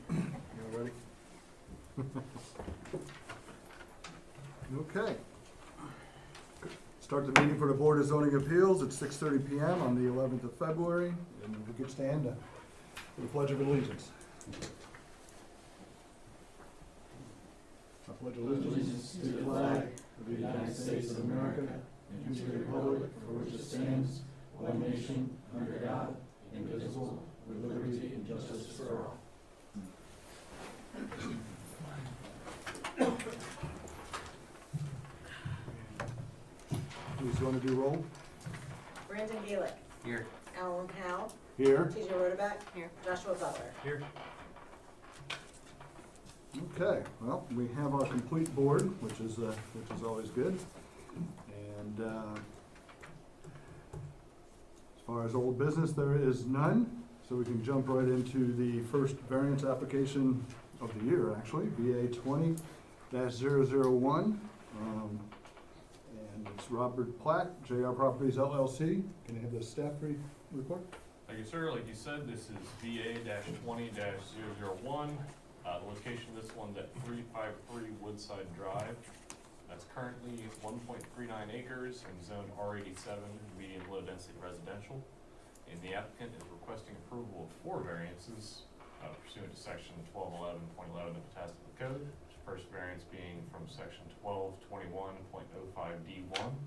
You ready? Okay. Start the meeting for the Board of Zoning Appeals at 6:30 PM on the 11th of February. And if we could stand for the Pledge of Allegiance. I pledge Allegiance to the flag of the United States of America and to the republic for which it stands, one nation, under God, indivisible, with liberty and justice for all. Please, you want to do roll? Brandon Gaelic. Here. Alan Howe. Here. TJ Rodebeck. Here. Joshua Butler. Here. Okay, well, we have our complete board, which is always good. And as far as old business, there is none, so we can jump right into the first variance application of the year, actually, BA 20-001. And it's Robert Platt, JR Properties LLC. Can I have the staff report? Thank you, sir. Like you said, this is BA-20-001. The location of this one's at 353 Woodside Drive. That's currently 1.39 acres and zoned R87, medium low density residential. And the applicant is requesting approval of 4 variances pursuant to section 1211.11 of the Tasman Code. First variance being from section 1221.05D1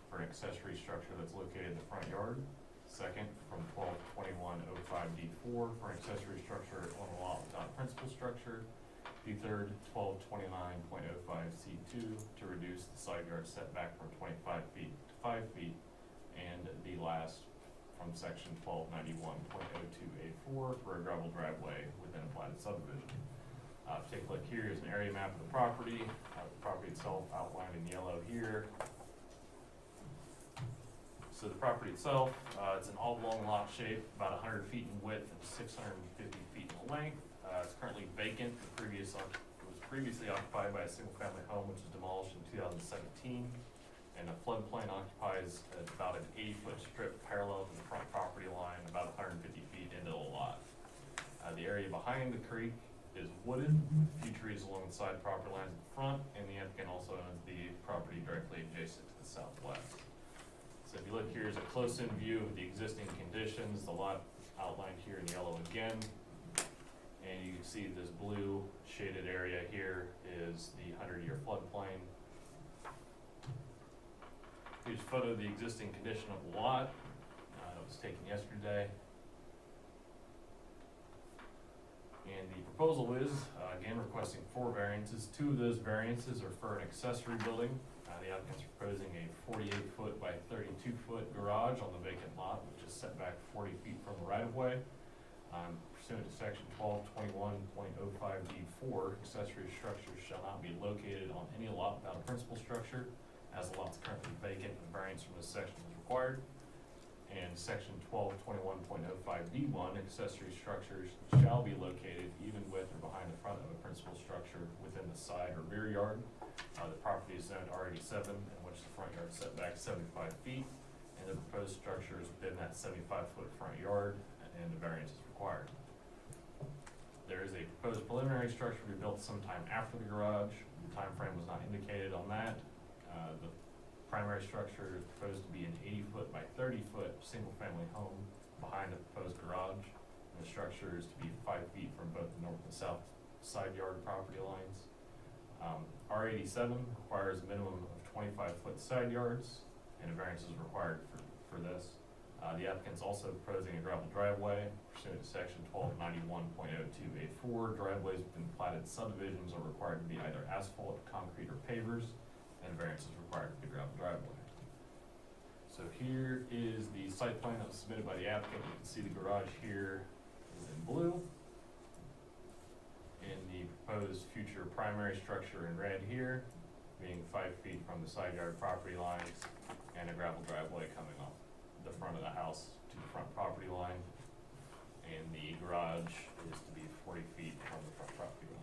for an accessory structure that's located in the front yard. Second, from 1221.05D4 for an accessory structure on a lot without a principal structure. The third, 1229.05C2 to reduce the side yard setback from 25 feet to 5 feet. And the last, from section 1291.02A4 for a gravel driveway within a platted subdivision. Take a look here is an area map of the property. The property itself outlined in yellow here. So the property itself, it's an oblong lot shape, about 100 feet in width and 650 feet in length. It's currently vacant. It was previously occupied by a single-family home, which was demolished in 2017. And the floodplain occupies about an 80-foot strip parallel to the front property line, about 150 feet into the lot. The area behind the creek is wooded, with a few trees along the side property lines in the front, and the applicant also owns the property directly adjacent to the southwest. So if you look here is a close-in view of the existing conditions, the lot outlined here in yellow again. And you can see this blue shaded area here is the 100-year floodplain. Here's a photo of the existing condition of the lot. It was taken yesterday. And the proposal is, again, requesting 4 variances. 2 of those variances are for an accessory building. The applicant's proposing a 48-foot by 32-foot garage on the vacant lot, which is set back 40 feet from the right-of-way. Pursuant to section 1221.05D4, accessory structures shall not be located on any lot without a principal structure. As the lot is currently vacant, a variance from this section is required. And section 1221.05D1, accessory structures shall be located even with or behind the front of a principal structure within the side or rear yard. The property is zoned R87, in which the front yard setback 75 feet, and the proposed structure is within that 75-foot front yard, and the variance is required. There is a proposed preliminary structure to be built sometime after the garage. The time frame was not indicated on that. The primary structure is proposed to be an 80-foot by 30-foot single-family home behind the proposed garage. And the structure is to be 5 feet from both the north and south side yard property lines. R87 requires a minimum of 25-foot side yards, and a variance is required for this. The applicant's also proposing a gravel driveway pursuant to section 1291.02A4. Driveways within platted subdivisions are required to be either asphalt, concrete, or pavers, and a variance is required for the gravel driveway. So here is the site plan that was submitted by the applicant. You can see the garage here is in blue, and the proposed future primary structure in red here, being 5 feet from the side yard property lines, and a gravel driveway coming off the front of the house to the front property line, and the garage is to be 40 feet from the front property line.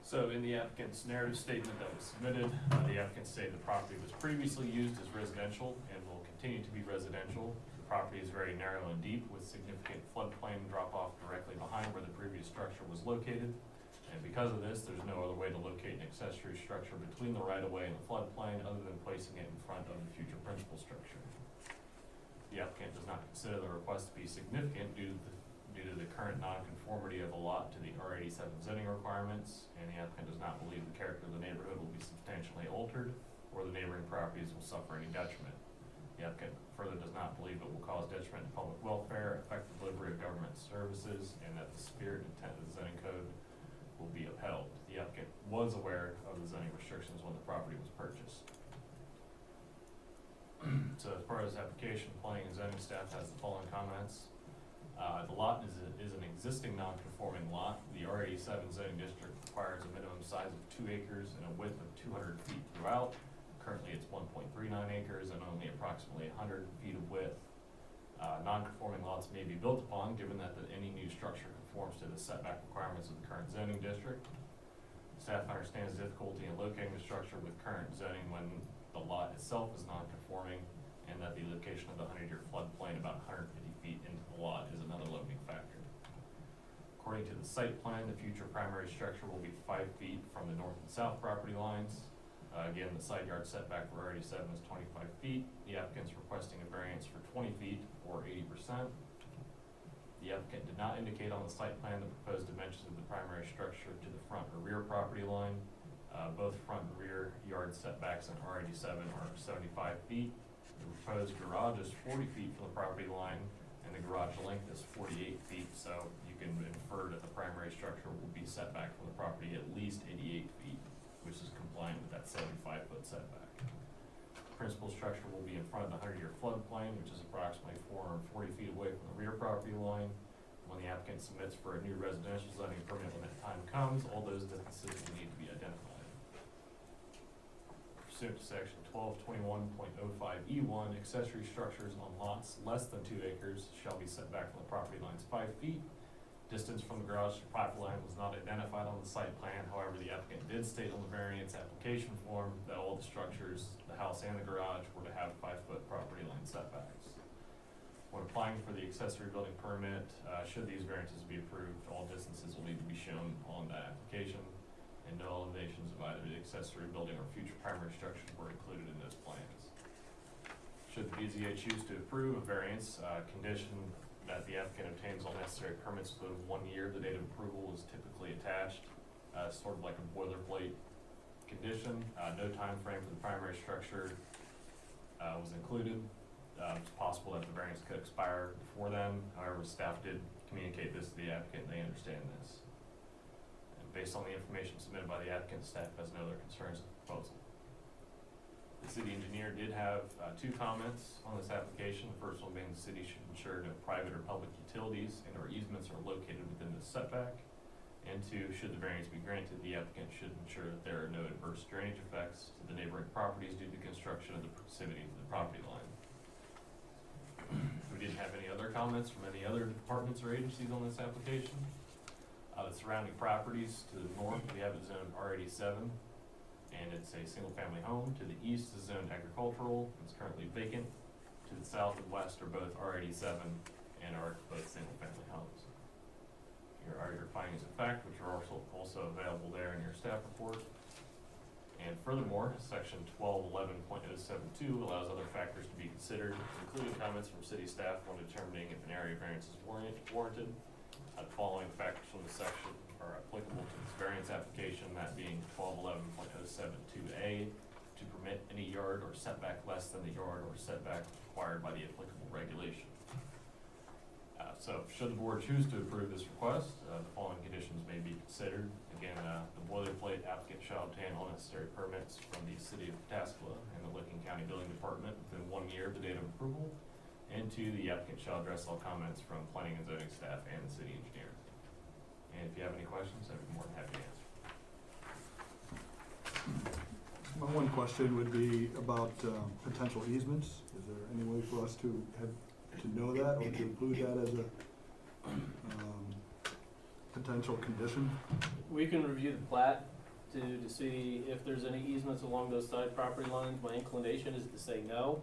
So in the applicant's narrative statement that was submitted, the applicant stated the property was previously used as residential and will continue to be residential. The property is very narrow and deep with significant floodplain drop off directly accessory structure was located. And because of this, there's no other way to locate an accessory structure between the right-of-way and the floodplain other than placing it in front of the future principal structure. The applicant does not consider the request to be significant due to the current nonconformity of the lot to the R87 zoning requirements, and the applicant does not believe the character of the neighborhood will be substantially altered or the neighboring properties will suffer any detriment. The applicant further does not believe it will cause detriment to public welfare, affect the delivery of government services, and that the spirit and intent of the zoning code will be upheld. The applicant was aware of the zoning restrictions when the property was purchased. So as part of this application, planning and zoning staff has the following comments. The lot is an existing non-conforming lot. The R87 zoning district requires a minimum size of 2 acres and a width of 200 feet throughout. Currently, it's 1.39 acres and only approximately 100 feet of width. Non-conforming lots may be built upon, given that any new structure conforms to the setback requirements of the current zoning district. Staff understands the difficulty in locating the structure with current zoning when the lot itself is non-conforming, and that the location of the 100-year floodplain about 150 feet into the lot is another limiting factor. According to the site plan, the future primary structure will be 5 feet from the north and south property lines. Again, the side yard setback for R87 is 25 feet. The applicant's requesting a variance for 20 feet or 80%. The applicant did not indicate on the site plan the proposed dimensions of the primary structure to the front or rear property line. Both front and rear yard setbacks in R87 are 75 feet. The proposed garage is 40 feet from the property line, and the garage length is 48 feet, so you can infer that the primary structure will be set back from the property at least 88 feet, which is compliant with that 75-foot setback. The principal structure will be in front of the 100-year floodplain, which is approximately 440 feet away from the rear property line. When the applicant submits for a new residential zoning permit when that time comes, all those distances will need to be identified. Pursuant to section 1221.05E1, accessory structures on lots less than 2 acres shall be set back from the property lines 5 feet. Distance from the garage to property line was not identified on the site plan. However, the applicant did state on the variance application form that all the structures, the house and the garage, were to have 5-foot property line setbacks. When applying for the accessory building permit, should these variances be approved, all distances will need to be shown on that application, and no elevations of either the accessory building or future primary structures were included in those plans. Should the BZA choose to approve a variance, condition that the applicant obtains all necessary permits within 1 year, the date of approval is typically attached, sort of like a boilerplate condition. No time frame for the primary structure was included. It's possible that the variance could expire before then. However, staff did communicate this to the applicant, and they understand this. And based on the information submitted by the applicant, staff has no other concerns with the proposal. The city engineer did have 2 comments on this application. The first one being the city should ensure no private or public utilities and or easements are located within the setback. And 2, should the variance be granted, the applicant should ensure that there are no adverse drainage effects to the neighboring properties due to construction of the proximity to the property line. We didn't have any other comments from any other departments or agencies on this application. The surrounding properties to the north, we have it zoned R87, and it's a single-family home. To the east is zoned agricultural, it's currently vacant. To the south and west are both R87 and are both single-family homes. Here are your findings of fact, which are also available there in your staff report. And furthermore, section 1211.072 allows other factors to be considered, including comments from city staff when determining if an area variance is warranted. The following factors from the section are applicable to this variance application, that being 1211.072A, to permit any yard or setback less than the yard or setback required by the applicable regulation. So should the board choose to approve this request, the following conditions may be considered. Again, the boilerplate applicant shall obtain all necessary permits from the city of Pataskala and the Licking County Building Department within 1 year of the date of approval. And 2, the applicant shall address all comments from planning and zoning staff and the city engineer. And if you have any questions, I'd be more than happy to answer. My one question would be about potential easements. Is there any way for us to know that or to include that as a potential condition? We can review the plat to see if there's any easements along those side property lines. My inclination is to say no,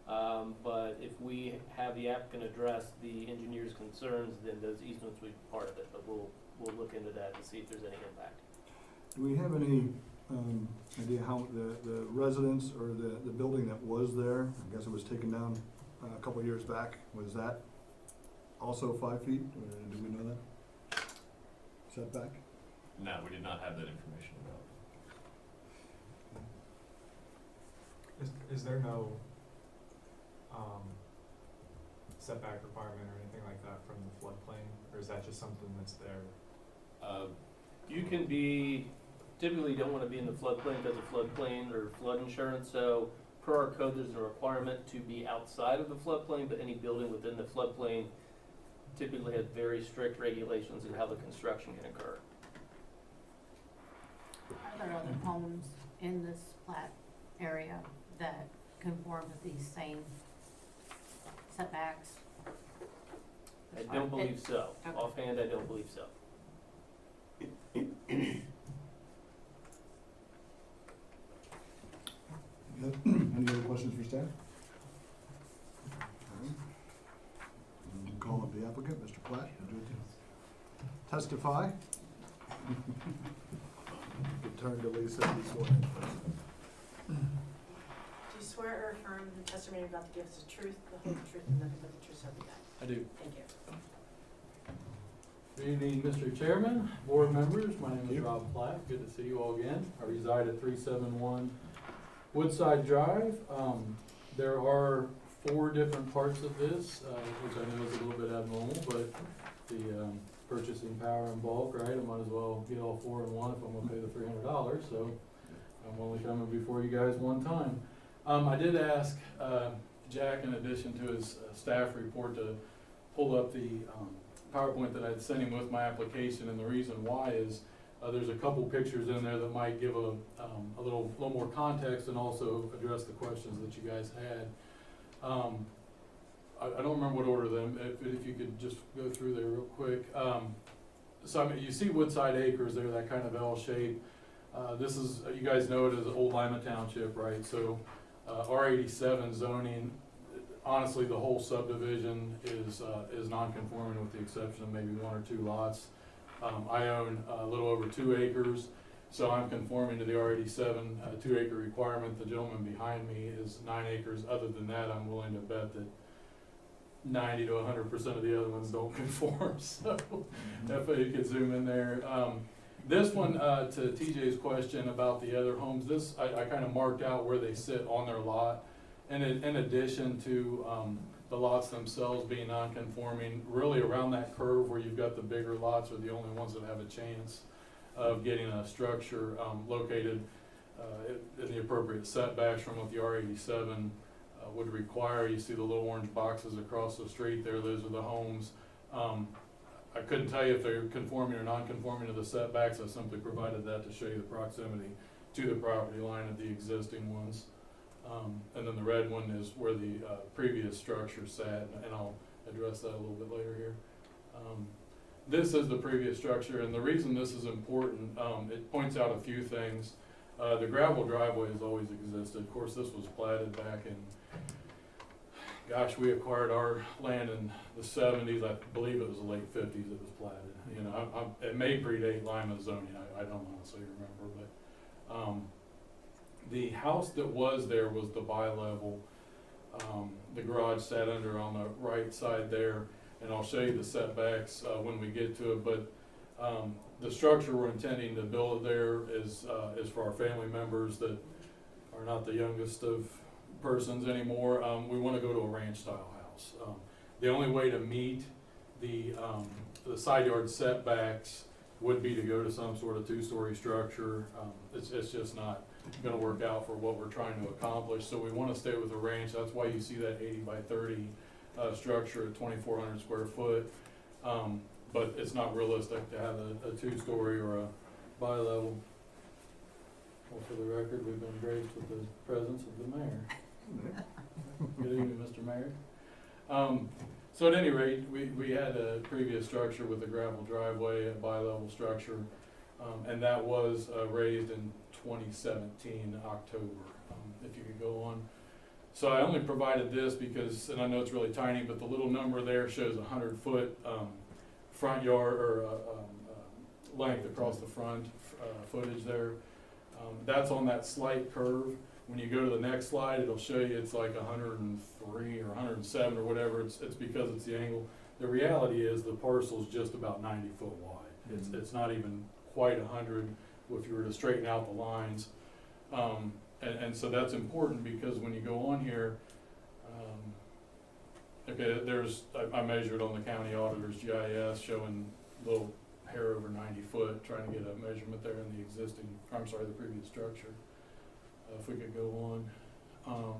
But if we have the applicant address the engineer's concerns, then those easements would be part of it, but we'll look into that and see if there's any impact. Do we have any idea how the residence or the building that was there, I guess it was taken down a couple of years back, was that also 5 feet? Do we know that? Setback? No, we did not have that information about. Is there no setback requirement or anything like that from the floodplain, or is that just something that's there? You can be, typically you don't want to be in the floodplain because of floodplain or flood insurance, so per our code, there's a requirement to be outside of the floodplain, but any building within the floodplain typically has very strict regulations in how the construction can occur. Are there other homes in this plat area that conform to these same setbacks? I don't believe so. Okay. Offhand, I don't believe so. Any other questions for staff? All right. We'll call up the applicant, Mr. Platt, would you testify? Good turn to Lisa, be sworn in. Do you swear or affirm the testimony you're about to give us the truth, the whole truth, and nothing but the truth, so help you God? I do. Thank you. Good evening, Mr. Chairman, board members. My name Thank is you. Rob Platt. Good to see you all again. I reside at 371 Woodside Drive. There are 4 different parts of this, which I know is a little bit abnormal, but the purchasing power in bulk, right? I might as well get all 4 in one if I'm gonna pay the $300, so I'm only coming before you guys one time. I did ask Jack, in addition to his staff report, to pull up the PowerPoint that I'd sent him with my application, and the reason why is there's a couple pictures in there that might give a little more context and also address the questions that you guys had. I don't remember what order them, if you could just go through there real quick. So I mean, you see Woodside Acres there, that kind of L shape. This is, you guys know it as Old Lima Township, right? So R87 zoning, honestly, the whole subdivision is non-conforming with the exception of maybe 1 or 2 lots. I own a little over 2 acres, so I'm conforming to the R87 2-acre requirement. The gentleman behind me is 9 acres. Other than that, I'm willing to bet that 90 to 100% of the other ones don't conform. So if you could zoom in there. This one, to TJ's question about the other homes, this I kind of marked out where they sit on their lot. And in addition to the lots themselves being non-conforming, really around that curve where you've got the bigger lots are the only ones that have a chance of getting a structure located in the appropriate setbacks from what the R87 would require. You see the little orange boxes across the street there, those are the homes. I couldn't tell you if they're conforming or non-conforming to the setbacks. I simply provided that to show you the proximity to the property line of the existing ones. And then the red one is where the previous structure sat, and I'll address that a little bit later here. This is the previous structure, and the reason this is important, it points out a few things. The gravel driveway has always existed. Of course, this was platted back in, gosh, we acquired our land in the 70s. I believe it was the late 50s it was platted. You know, it may predate Lima zoning. I don't honestly remember, but the house that was there was the bi-level. The garage sat under on the right side there, and I'll show you the setbacks when we get to it. But the structure we're intending to build there is for our family members that are not the youngest of persons anymore. We want to go to a ranch-style house. The only way to meet the side yard setbacks would be to go to some sort of 2-story structure. It's just not going to work out for what we're trying to accomplish. So we want to stay with the range. That's why you see that 80 by 30 structure at 2,400 square foot. But it's not realistic to have a 2-story or a bi-level. Well, for the record, we've been graced with the presence of the mayor. Good evening, Mr. Mayor. So at any rate, we had a previous structure with a gravel driveway, a bi-level structure, and that was raised in 2017, October. If you could go on. So I only provided this because, and I know it's really tiny, but the little number there shows 100-foot, front yard, or, length across the front, footage there. That's on that slight curve. When you go to the next slide, it'll show you it's like 103 or 107 or whatever. It's because it's the angle. The reality is the parcel's just about 90 foot wide. It's not even quite 100 if you were to straighten out the lines. And so that's important because when you go on here, okay, I measured on the county auditor's GIS showing little hair over 90 foot, trying to get a measurement there in the previous structure. If we could go on,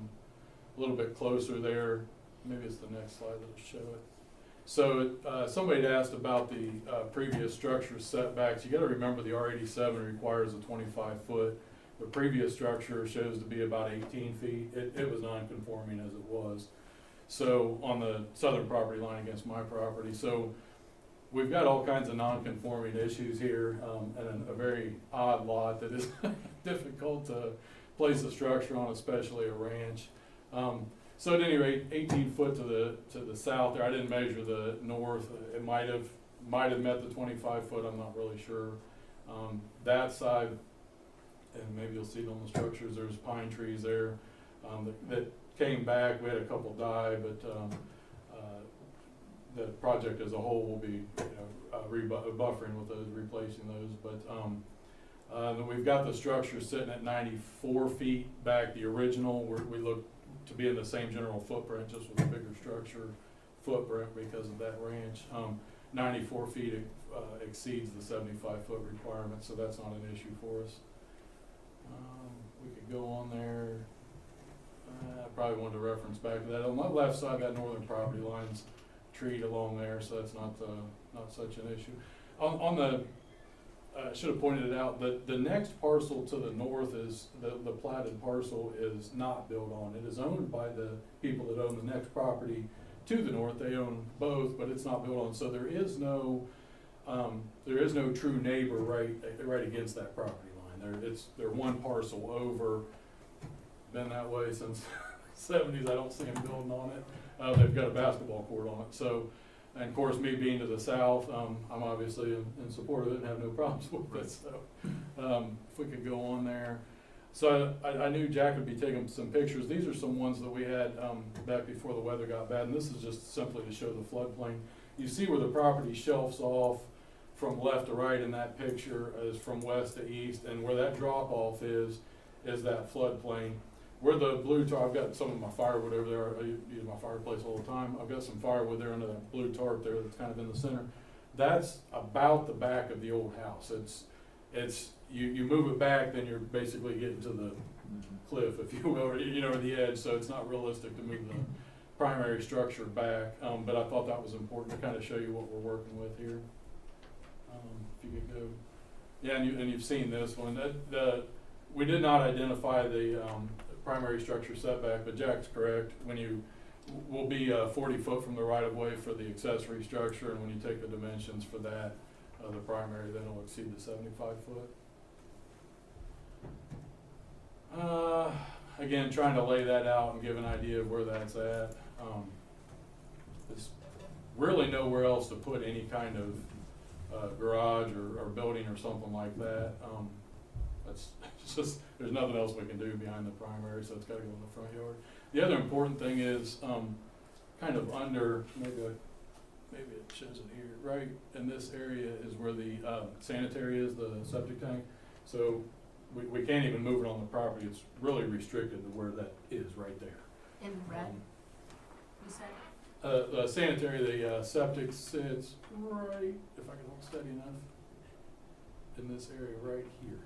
a little bit closer there, maybe it's the next slide that'll show it. So somebody had asked about the previous structure setbacks. You gotta remember the R87 requires a 25-foot. The previous structure shows to be about 18 feet. It was non-conforming as it was. So on the southern property line against my property. So we've got all kinds of non-conforming issues here, and a very odd lot that is difficult to place a structure on, especially a ranch. So at any rate, 18 foot to the south there. I didn't measure the north. It might have met the 25 foot. I'm not really sure. That side, and maybe you'll see it on the structures. There's pine trees there that came back. We had a couple die, but the project as a whole will be buffering with those, replacing those. But then we've got the structure sitting at 94 feet back. The original, we look to be in the same general footprint, just with a bigger structure footprint because of that ranch. 94 feet exceeds the 75-foot requirement, so that's not an issue for us. We could go on there. I probably wanted to reference back to that. On the left side, that northern property line's treed along there, so that's not such an issue. On the should have pointed it out, the next parcel to the north is, the platted parcel is not built on. It is owned by the people that own the next property to the north. They own both, but it's not built on. So there is no true neighbor right against that property line. They're one parcel over. Been that way since the 70s. I don't see them building on it. They've got a basketball court on it. So, and of course, me being to the south, I'm obviously in support of it and have no problems with it. So, if we could go on there. So I knew Jack would be taking some pictures. These are some ones that we had back before the weather got bad, and this is just simply to show the floodplain. You see where the property shelves off from left to right in that picture is from west to east, and where that drop off is that floodplain. Where the blue tarp, I've got some of my firewood over there. I use my fireplace all the time. I've got some firewood there under that blue tarp there that's kind of in the center. That's about the back of the old house. It's you move it back, then you're basically getting to the cliff, if you will, or the edge. So it's not realistic to move the primary structure back. But I thought that was important to kind of show you what we're working with here. If you could go, yeah, and you've seen this one. We did not identify the primary structure setback, but Jack's correct. We'll be 40 foot from the right of way for the accessory structure, and when you take the dimensions for that, the primary, then it'll exceed the 75 foot. Again, trying to lay that out and give an idea of where that's at. There's really nowhere else to put any kind of garage or building or something like that. It's just, there's nothing else we can do behind the primary, so it's gotta go in the front yard. The other important thing is, kind of under, maybe it shows it here, right in this area is where the sanitary is, the septic tank. So we can't even move it on the property. It's really restricted to where that is right there. In red, you said? The sanitary, the septic sits right, if I can hold steady enough, in this area right here.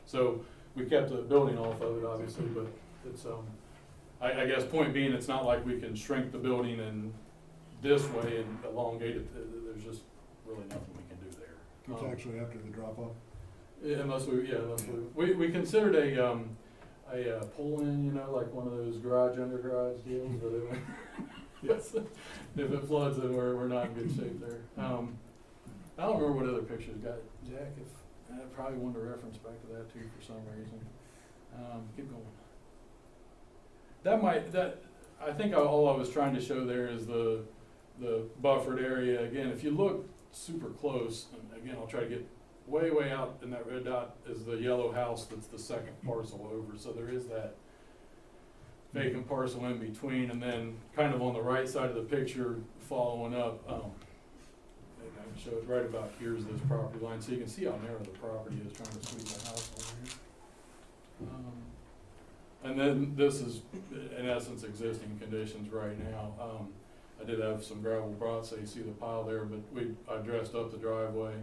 So we kept the building off of it, obviously, but it's, I guess point being, it's not like we can shrink the building in this way and elongate it. There's just really nothing we can do there. It's actually after the drop off. Unless we considered a pull-in, like one of those garage under garage deals where they went, yes, if it floods, then we're not in good shape there. I don't remember what other pictures got, Jack, if, I probably wanted to reference back to that too for some reason. Keep going. I think all I was trying to show there is the buffered area. Again, if you look super close, and again, I'll try to get way out, and that red dot is the yellow house that's the second parcel over, so there is that vacant parcel in between, and then kind of on the right side of the picture, following up, maybe I can show it right about here's this property line, so you can see how narrow the property is, trying to squeeze the house over here. And then this is, in essence, existing conditions right now. I did have some gravel brought, so you see the pile there, but I dressed up the driveway.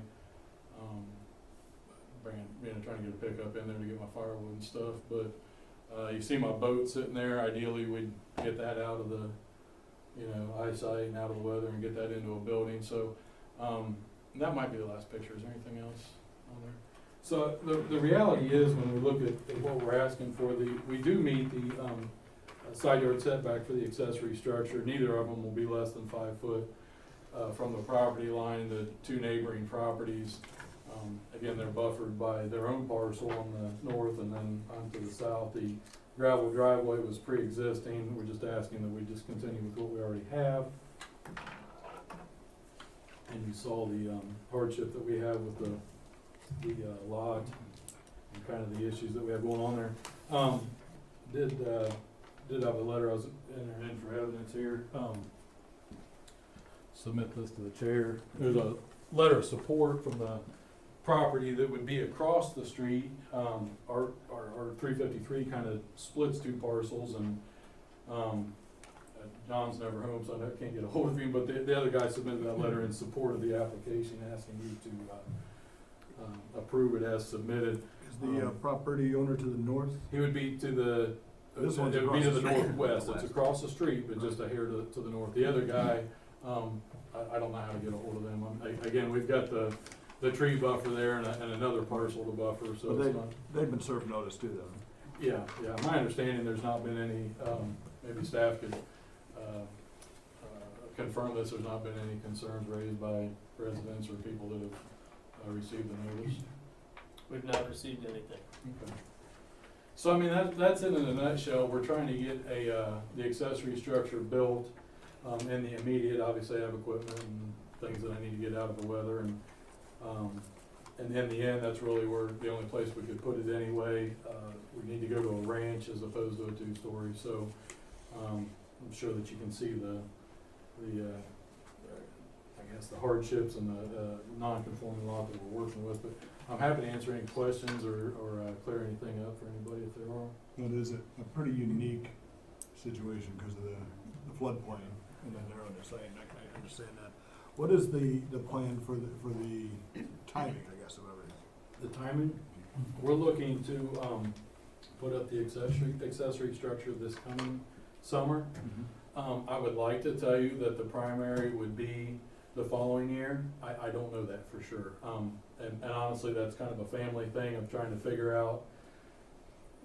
Trying to get a pickup in there to get my firewood and stuff, but, you see my boat sitting there. Ideally, we'd get that out of the, eyesight and out of the weather and get that into a building, so, that might be the last picture. Is there anything else on there? So the reality is, when we look at what we're asking for, we do meet the side yard setback for the accessory structure. Neither of them will be less than 5 foot from the property line. The two neighboring properties, again, they're buffered by their own parcel on the north and then onto the south. The gravel driveway was pre-existing. We're just asking that we just continue with what we already have. And you saw the hardship that we have with the lot and kind of the issues that we have going on there. Did have a letter I was entering in for evidence here. Submit this to the chair. There's a letter of support from the property that would be across the street. Our 353 kind of splits two parcels, and John's never home, so I can't get a hold of him, but the other guy submitted that letter in support of the application, asking you to approve it as submitted. Is the property owner to the north? He would be to the, This one's it would be across to the the street. northwest. It's across the street, but just a hair to the north. The other guy, I don't know how to get a hold of them. Again, we've got the tree buffer there and another parcel to buffer, so But it's not. they've been served notice too, then? Yeah, my understanding, there's not been any, maybe staff could confirm this, there's not been any concerns raised by residents or people that have received the notice. We've not received anything. Okay. So, I mean, that's it in a nutshell. We're trying to get the accessory structure built in the immediate. Obviously, I have equipment and things that I need to get out of the weather, and in the end, that's really where the only place we could put it anyway. We need to go to a ranch as opposed to a two-story, so I'm sure that you can see the I guess the hardships and the non-conforming lot that we're working with, but I'm happy to answer any questions or clear anything up for anybody if there are. That is a pretty unique situation because of the floodplain and the narrowness. I understand that. What is the plan for the timing, I guess, of everything? The timing, we're looking to put up the accessory structure this coming summer. I would like to tell you that the primary would be the following year. I don't know that for sure. And honestly, that's kind of a family thing of trying to figure out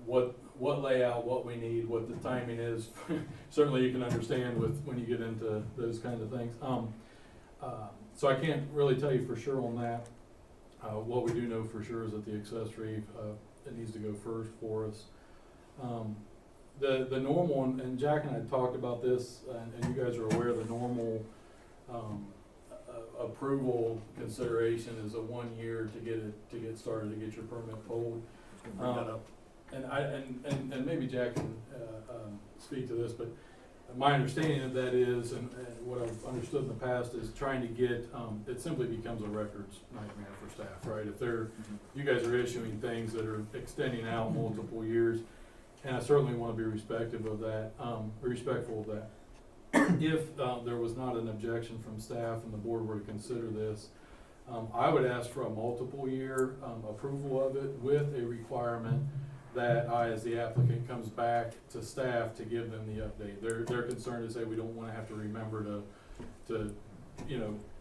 what layout, what we need, what the timing is. Certainly you can understand when you get into those kinds of things. So I can't really tell you for sure on that. What we do know for sure is that the accessory, it needs to go first for us. The normal, and Jack and I talked about this, and you guys are aware, the normal approval consideration is a 1 year to get started, to get your permit pulled. Bring that up. And maybe Jack can speak to this, but my understanding of that is, and what I've understood in the past is trying to get, it simply becomes a records nightmare for staff, right? If you guys are issuing things that are extending out multiple years, and I certainly want to be respectful of that. If there was not an objection from staff and the board were to consider this, I would ask for a multiple year approval of it with a requirement that I, as the applicant, comes back to staff to give them the update. Their concern is that we don't want to have to remember to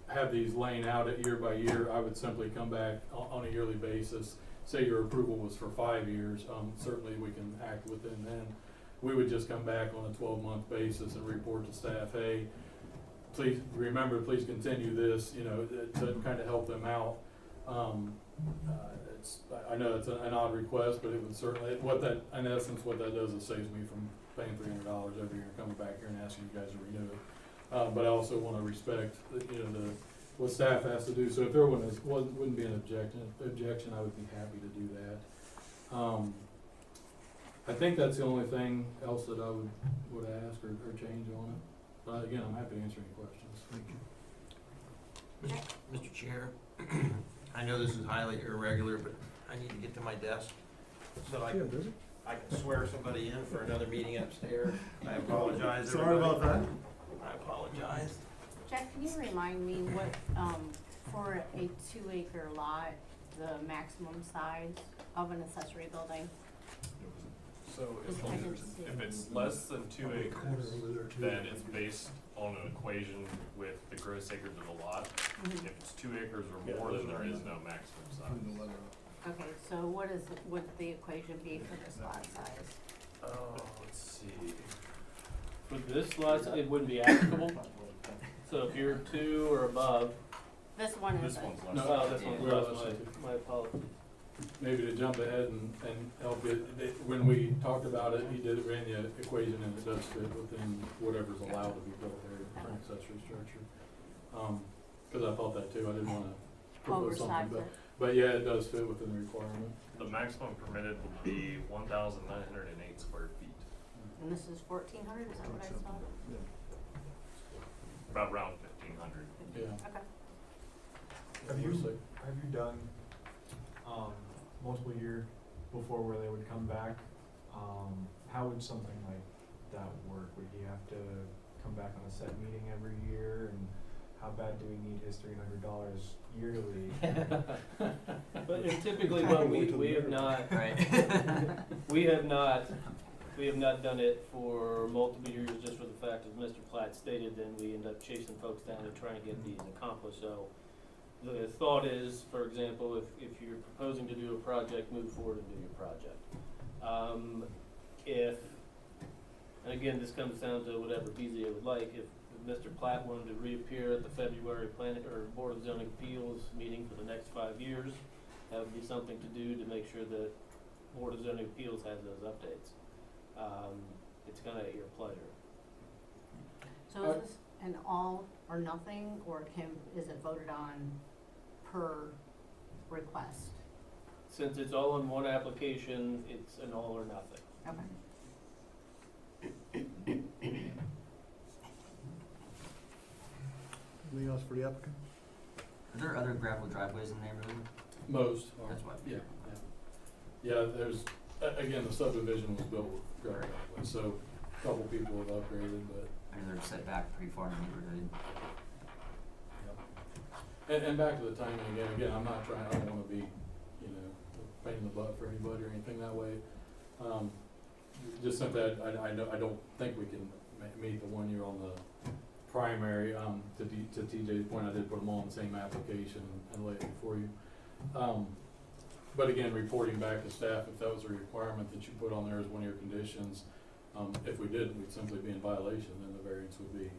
have these laying out at year by year. I would simply come back on a yearly basis. Say your approval was for 5 years, certainly we can act within then. We would just come back on a 12-month basis and report to staff, hey, please continue this, to kind of help them out. I know it's an odd request, but it would certainly, in essence, what that does is saves me from paying $300 every year and coming back here and asking you guys to renew it. But I also wanna respect, what staff has to do, so if there wouldn't be an objection, I would be happy to do that. I think that's the only thing else that I would ask or change on it. But again, I'm happy to answer any questions. Thank you. Mr. Chair, I know this is highly irregular, but I need to get to my desk so I Yeah, can, busy? I can swear somebody in for another meeting upstairs. I apologize, Sorry everybody. about that. I apologize. Jack, can you remind me what, for a 2-acre lot, the maximum size of an accessory building? So Just I can see. if it's less than 2 acres, then it's based on an equation with the gross acres of the lot. Mhm. If it's 2 acres or more, then there is no maximum size. Okay, so what would the equation be for this lot size? Oh, let's see. For this lot, it wouldn't be applicable. So if you're 2 or above, This one This isn't. one's less. No, oh, this one's we're less, less than my apologies. Maybe to jump ahead and help you, when we talked about it, he ran the equation and it does fit within whatever's allowed to be built there for an accessory structure. Cause I thought that too, I didn't wanna propose Oversize something, it. but yeah, it does fit within the requirement. The maximum permitted would be 1,908 square feet, And this is 1,400, is that what I saw? Yeah. about around 1,500. Yeah. Okay. Have you, We're safe. have you done, multiple year before where they would come back? How would something like that work? Would he have to come back on a set meeting every year? And how bad do we need his $300 yearly? But typically, well, we have not, we have not done it for multiple years just for the fact, as Mr. Platt stated, then we end up chasing folks down and trying to get these accomplished. So the thought is, for example, if you're proposing to do a project, move forward and do your project. And again, this comes down to whatever BZA would like, if Mr. Platt wanted to reappear at the February planning or Board of Zoning Appeals meeting for the next 5 years, that would be something to do to make sure that Board of Zoning Appeals has those updates. It's kind of at your pleasure. So is this an all or nothing, or is it voted on per request? Since it's all in one application, it's an all or nothing. Okay. Anything else for the applicant? Are there other gravel driveways in the neighborhood? Most are. That's what. Yeah, yeah. Yeah, there's, again, the subdivision was built with gravel driveways, so a couple people have upgraded, but, I mean, they're set back pretty far in the neighborhood. and back to the timing again, I'm not trying, I don't wanna be, a pain in the butt for anybody or anything that way. Just simply, I don't think we can meet the 1 year on the primary, to TJ's point, I did put them all in the same application and lay it before you. But again, reporting back to staff, if that was a requirement that you put on there as one of your conditions, if we did, we'd simply be in violation, then the variance would be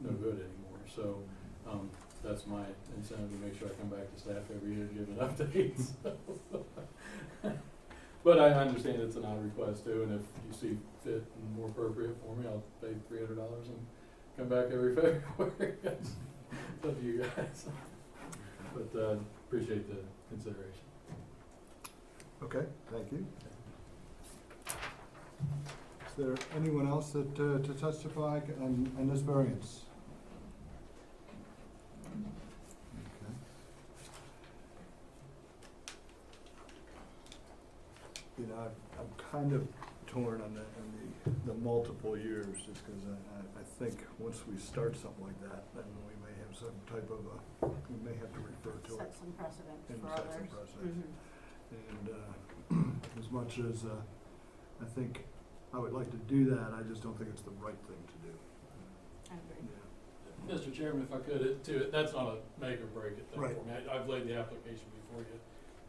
no good anymore. So, that's my incentive to make sure I come back to staff every year to give an update. But I understand it's an odd request too, and if you see fit and more appropriate for me, I'll pay $300 and come back every February. It's up to you guys. But, appreciate the consideration. Okay, thank you. Is there anyone else that, to testify on this variance? Okay. I'm kind of torn on the multiple years, just because I think once we start something like that, then we may have some type of we may have to refer to it. Set some precedents And for set some others. precedents. Mhm. And as much as I think I would like to do that, I just don't think it's the right thing to do. I agree. Yeah. Mr. Chairman, if I could, that's not a make or break it thing Right. for me. I've laid the application before you.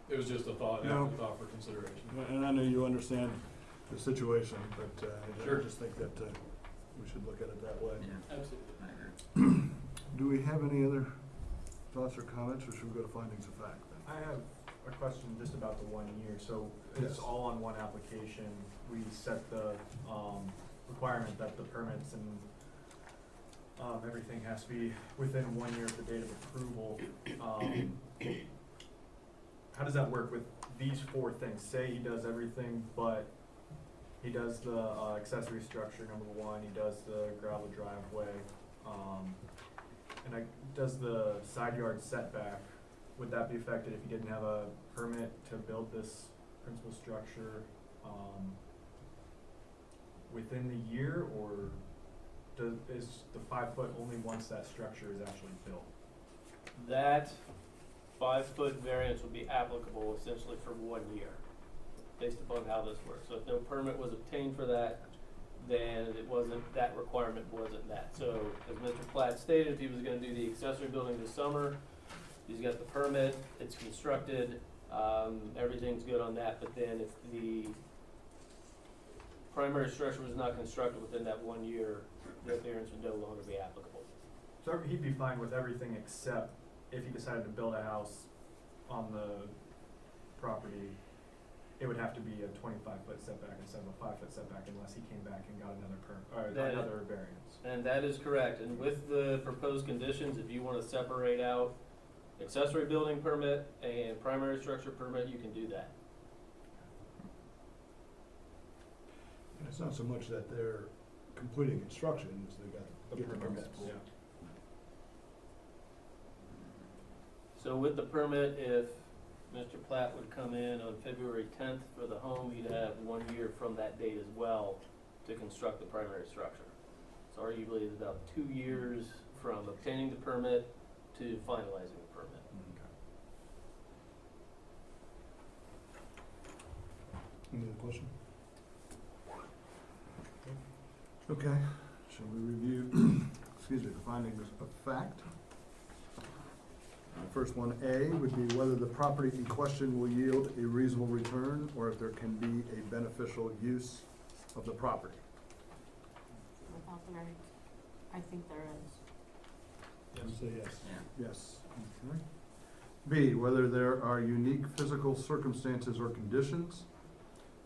It was just a thought, No. afterthought for consideration. And I know you understand the situation, but Sure. I just think that we should look at it that way. Yeah, Absolutely. I agree. Do we have any other thoughts or comments, or should we go to findings of fact then? I have a question just about the 1 year, so Yes. it's all on one application, we set the, requirement that the permits and, everything has to be within 1 year of the date of approval. How does that work with these 4 things? Say he does everything, but he does the, accessory structure, number 1, he does the gravel driveway, and does the side yard setback, would that be affected if he didn't have a permit to build this principal structure, within the year, or is the 5 foot only once that structure is actually built? That 5-foot variance would be applicable essentially for 1 year, based upon how this works. So if no permit was obtained for that, then it wasn't, that requirement wasn't met. So as Mr. Platt stated, if he was gonna do the accessory building this summer, he's got the permit, it's constructed, everything's good on that, but then if the primary structure was not constructed within that 1 year, that variance would no longer be applicable. So he'd be fine with everything except if he decided to build a house on the property, it would have to be a 25-foot setback instead of a 5-foot setback unless he came back and got another variance. And that is correct, and with the proposed conditions, if you wanna separate out accessory building permit and primary structure permit, you can do that. And it's not so much that they're completing construction, as they got to get the permits. Yeah. So with the permit, if Mr. Platt would come in on February 10th for the home, he'd have 1 year from that date as well to construct the primary structure. So arguably, it's about 2 years from obtaining the permit to finalizing the permit. Any other question? Okay, shall we review, excuse me, the findings of fact? First one, A, would be whether the property in question will yield a reasonable return, or if there can be a beneficial use of the property. Without the variance, I think there is. Say yes. Yeah. Yes. Okay. B, whether there are unique physical circumstances or conditions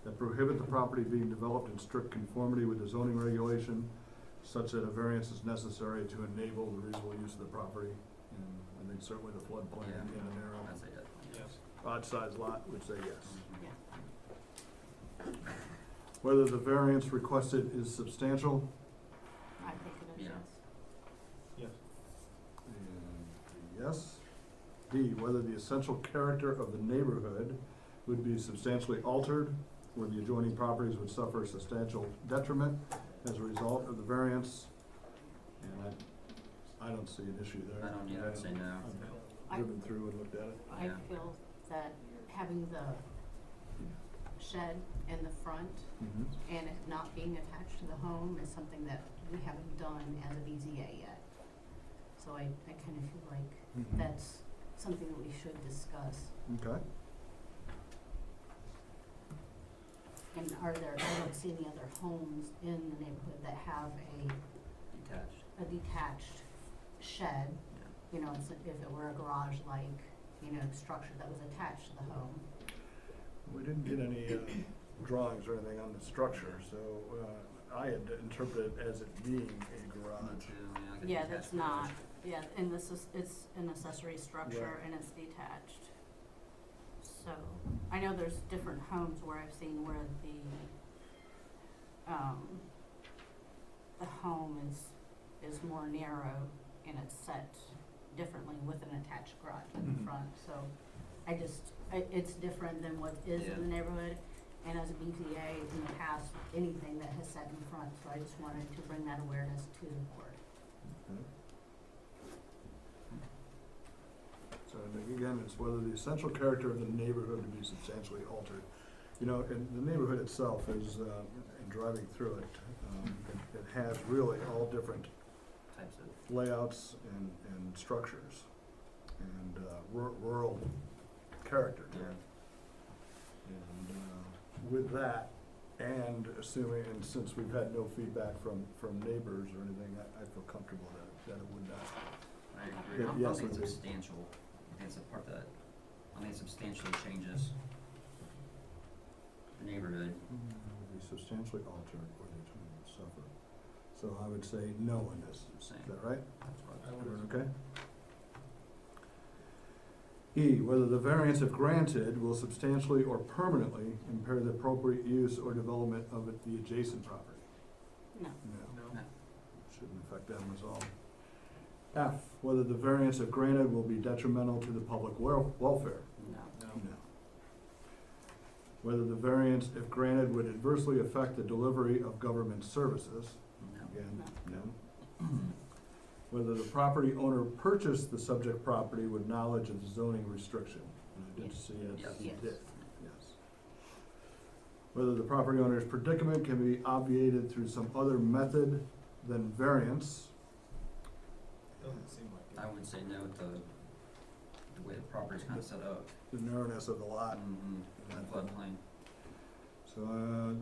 that prohibit the property being developed in strict conformity with the zoning regulation, such that a variance is necessary to enable the reasonable use of the property. And I think certainly the floodplain Yeah. in a narrow, I'd say definitely yes. odd-sized lot would say yes. Yeah, Whether the variance requested is substantial, I think it is, Yeah. yes. Yes. and yes. D, whether the essential character of the neighborhood would be substantially altered, where the adjoining properties would suffer substantial detriment as a result of the variance. And I don't see an issue there. I don't either, I'd say no. I've driven through and looked at it. I Yeah. feel that having the shed in the front and it not being attached to the home is something that we haven't done as a BZA yet. So I kind of feel like Mhm. that's something that we should discuss. Okay. And I don't see any other homes in the neighborhood that have Detached. a detached shed. Yeah. You know, if it were a garage-like, structure that was attached to the home. We didn't get any drawings or anything on the structure, so I had interpreted it as it being a Me garage. too, yeah, like a Yeah, detached that's garage. not, yeah, and it's an accessory structure Right. and it's detached. So, I know there's different homes where I've seen where the home is more narrow and it's set differently with an attached garage in the Mhm. front, so it's different than what is Yeah. in the neighborhood. And as a BZA in the past, anything that has sat in front, so I just wanted to bring that awareness to the board. Okay. So I think again, it's whether the essential character of the neighborhood to be substantially altered. And the neighborhood itself is, in driving through it, it has really all different Types of, layouts and structures and rural character to it. And with that, and assuming, and since we've had no feedback from neighbors or anything, I feel comfortable that it would not. I agree. Yeah, I yes, think it's would be. substantial. I think it's a part that, I think it substantially changes the neighborhood. Be substantially altered or determined to suffer. So I would say no on this. Same. Is that right? That's what I Everyone okay? E, whether the variance if granted will substantially or permanently impair the appropriate use or development of the adjacent property. No. No. No. Shouldn't affect them at all. F, whether the variance if granted will be detrimental to the public welfare. No. No. Whether the variance if granted would adversely affect the delivery of government services. No. Again, no. Whether the property owner purchased the subject property with knowledge of the zoning restriction. And I did Yes. see it, Yes. he Yes. did, yes. Whether the property owner's predicament can be obviated through some other method than variance. Doesn't seem like it. I would say no to the way the property's kind of set up. The narrowness of the lot. Mm-hmm. And floodplain. So,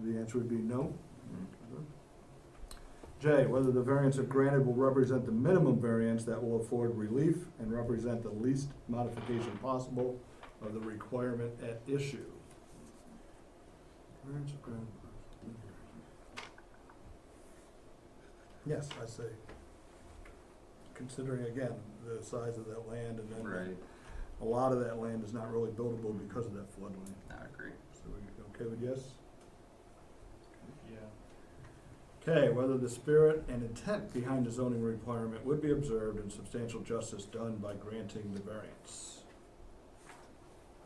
the answer would be no. Mhm. J, whether the variance if granted will represent the minimum variance that will afford relief and represent the least modification possible of the requirement at issue. Variance if granted. Yes, I say, considering again, the size of that land and then Right. a lot of that land is not really buildable because of that floodplain. I agree. So we okay with yes? Yeah. Okay, whether the spirit and intent behind the zoning requirement would be observed and substantial justice done by granting the variance.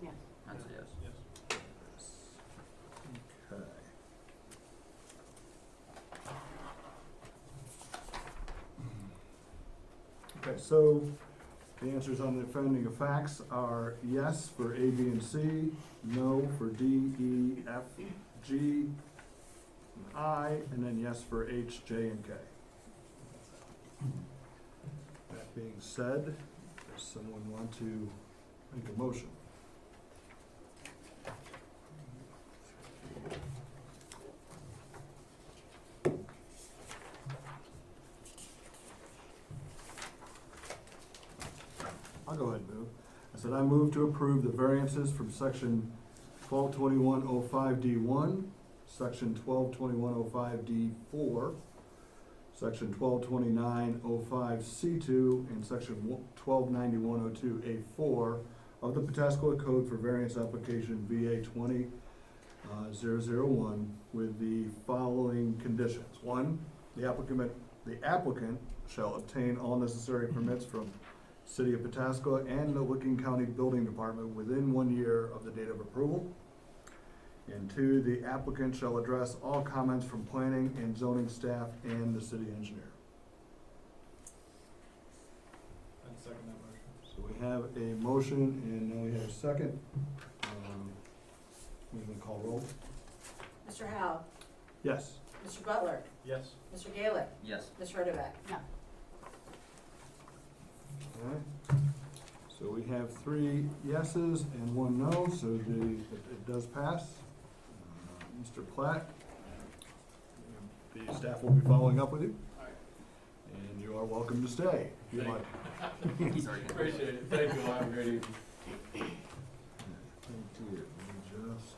Yes. That's a yes. Okay. Okay, so the answers on the finding of facts are yes for A, B, and C, no for D, E, F, G, and I, and then yes for H, J, and K. That being said, does someone want to make a motion? I'll go ahead and move. I said I move to approve the variances from section 122105D1, section 122105D4, section 122905C2, and section 129102A4 of the Pataskala Code for variance application VA 20-001 with the following conditions. One, the applicant shall obtain all necessary permits from City of Pataskala and the Licking County Building Department within 1 year of the date of approval. And two, the applicant shall address all comments from planning and zoning staff and the city engineer. I'd second that motion. So we have a motion and now we have a second. We're gonna call roll. Mr. Howe, Yes. Mr. Butler, Yes. Mr. Gaelick, Yes. Ms. Hardback. No. Alright, so we have 3 yeses and 1 no, so it does pass. Mr. Platt, the staff will be following up with you. And you are welcome to stay, if you like. He's already gonna- Appreciate it, thank you, have a great evening. Thank you, let me just.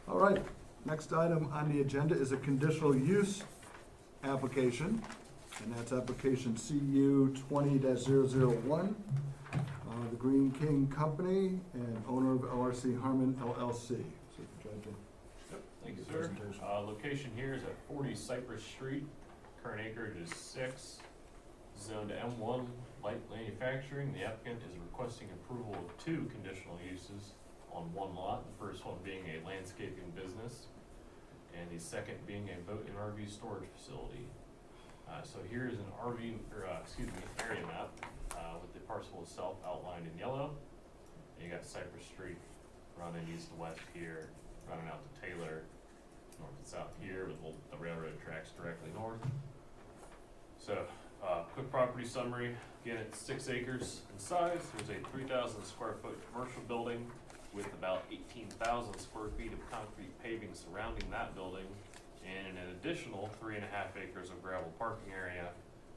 All right, next item on the agenda is a conditional use application, and that's application CU 20-001. The Green King Company and owner of LRC Harmon LLC. So, Judge, Thank you, sir. Presentation. Location here is at 40 Cypress Street. Current acreage is 6. Zoned M1 light manufacturing. The applicant is requesting approval of 2 conditional uses on 1 lot. The first one being a landscaping business, and the second being a boat and RV storage facility. So here is an area map with the parcel itself outlined in yellow. And you got Cypress Street running east to west here, running out to Taylor, north and south here, with the railroad tracks directly north. So, quick property summary. Again, it's 6 acres in size. There's a 3,000 square foot commercial building with about 18,000 square feet of concrete paving surrounding that building, and an additional 3.5 acres of gravel parking area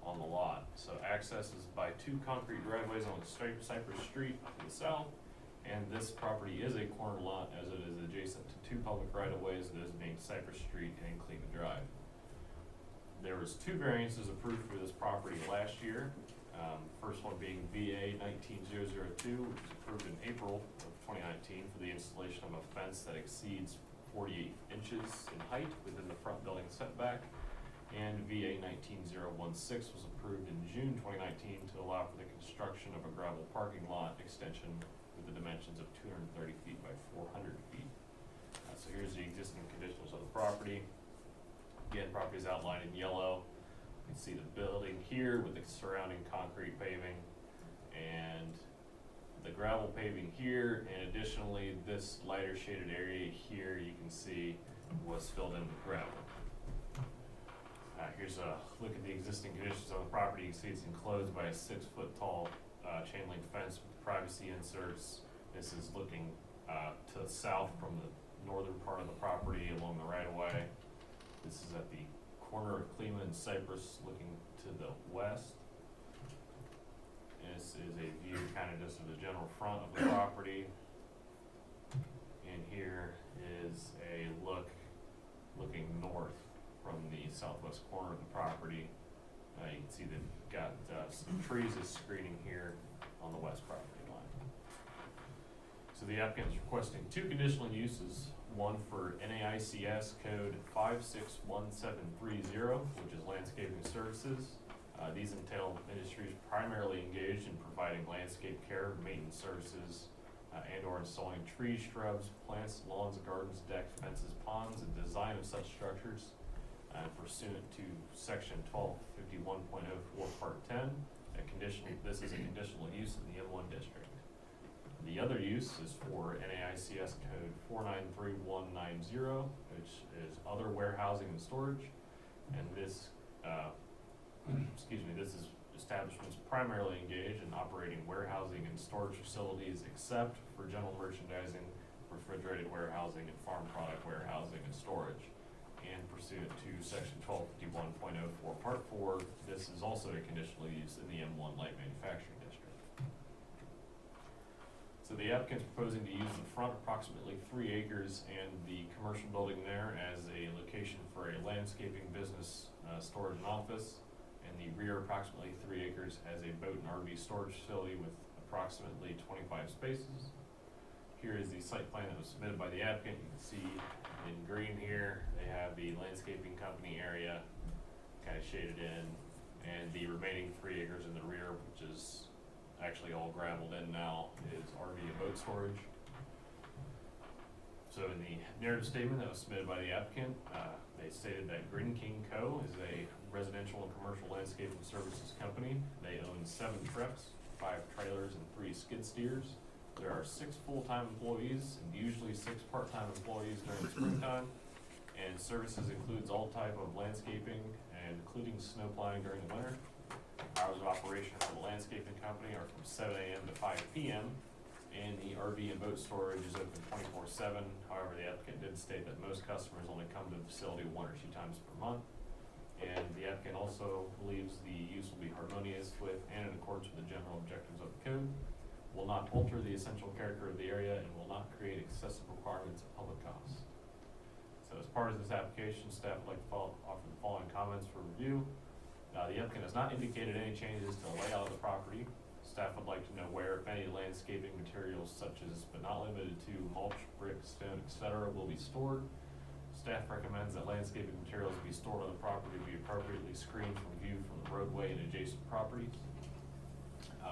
on the lot. So access is by 2 concrete driveways on Cypress Street to the south, and this property is a corner lot as it is adjacent to 2 public right-of-ways, those being Cypress Street and Cleveland Drive. There was 2 variances approved for this property last year. First one being BZA 19002, which was approved in April of 2019 for the installation of a fence that exceeds 48 inches in height within the front building setback. And VA 19016 was approved in June 2019 to allow for the construction of a gravel parking lot extension with the dimensions of 230 feet by 400 feet. So here's the existing conditions of the property. Again, property is outlined in yellow. You can see the building here with the surrounding concrete paving and the gravel paving here, and additionally this lighter shaded area here you can see was filled in with gravel. Here's a look at the existing conditions on the property. You can see it's enclosed by a 6-foot tall chain link fence with privacy inserts. This is looking to the south from the northern part of the property along the right of way. This is at the corner of Cleveland and Cypress looking to the west. And this is a view kind of just of the general front of the property. And here is a look looking north from the southwest corner of the property. You can see they've got some trees as screening here on the west property line. So the applicant is requesting 2 conditional uses. One for NAICS code 561730, which is landscaping services. These entail industries primarily engaged in providing landscape care, maintenance services, and or installing trees, shrubs, plants, lawns, gardens, decks, fences, ponds, and design of such structures. Pursuant to section 1251.04 part 10, this is a conditional use in the M1 district. The other use is for NAICS code 493190, which is other warehousing and storage. And this, this is establishments primarily engaged in operating warehousing and storage facilities except for general merchandising, refrigerated warehousing, and farm product warehousing and storage. And pursuant to section 1251.04 part 4, this is also a conditional use in the M1 light manufacturing district. So the applicant's proposing to use the front approximately 3 acres and the commercial building there as a location for a landscaping business, storage and office, and the rear approximately 3 acres as a boat and RV storage facility with approximately 25 spaces. Here is the site plan that was submitted by the applicant. You can see in green here, they have the landscaping company area kind of shaded in, and the remaining 3 acres in the rear, which is actually all gravelled in now, is RV and boat storage. So in the narrative statement that was submitted by the applicant, they stated that Green King Co. is a residential and commercial landscaping services company. They own 7 trucks, 5 trailers, and 3 skid steers. There are 6 full-time employees and usually 6 part-time employees during the springtime. And services includes all type of landscaping and including snow plowing during the winter. Hours of operation for the landscaping company are from 7 a.m. to 5 p.m. And the RV and boat storage is open 24/7. However, the applicant did state that most customers only come to the facility 1 or 2 times per month. And the applicant also believes the use will be harmonious with and in accordance with the general objectives of the code, will not alter the essential character of the area, and will not create excessive requirements at public costs. So as part of this application, staff would like to offer the following comments for review. The applicant has not indicated any changes to the layout of the property. Staff would like to know where, if any, landscaping materials such as, but not limited to, mulch, brick, stone, etc. will be stored. Staff recommends that landscaping materials be stored on the property be appropriately screened from view from the roadway and adjacent properties.